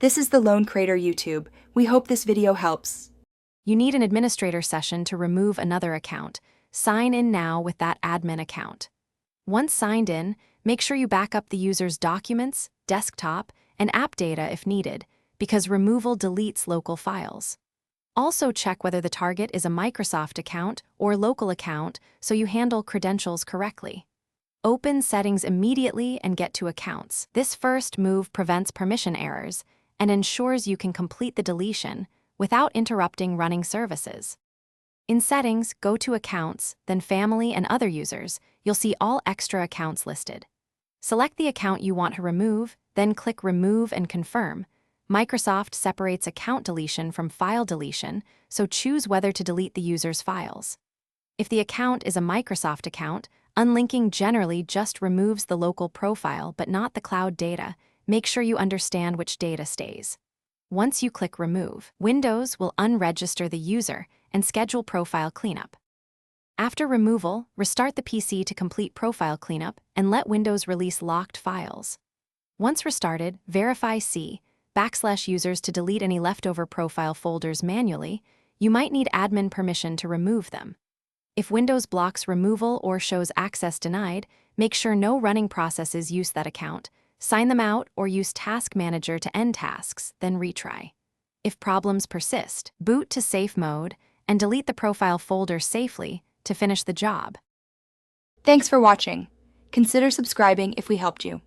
This is the Lone Creator YouTube. We hope this video helps. You need an administrator session to remove another account. Sign in now with that admin account. Once signed in, make sure you back up the user's documents, desktop, and app data if needed, because removal deletes local files. Also check whether the target is a Microsoft account or local account so you handle credentials correctly. Open Settings immediately and get to Accounts. This first move prevents permission errors and ensures you can complete the deletion without interrupting running services. In Settings, go to Accounts, then Family and Other Users. You'll see all extra accounts listed. Select the account you want to remove, then click Remove and Confirm. Microsoft separates account deletion from file deletion, so choose whether to delete the user's files. If the account is a Microsoft account, unlinking generally just removes the local profile but not the cloud data. Make sure you understand which data stays. Once you click Remove, Windows will unregister the user and schedule profile cleanup. After removal, restart the PC to complete profile cleanup and let Windows release locked files. Once restarted, verify C/users to delete any leftover profile folders manually. You might need admin permission to remove them. If Windows blocks removal or shows access denied, make sure no running processes use that account. Sign them out or use Task Manager to end tasks, then retry. If problems persist, boot to safe mode and delete the profile folder safely to finish the job. Thanks for watching. Consider subscribing if we helped you.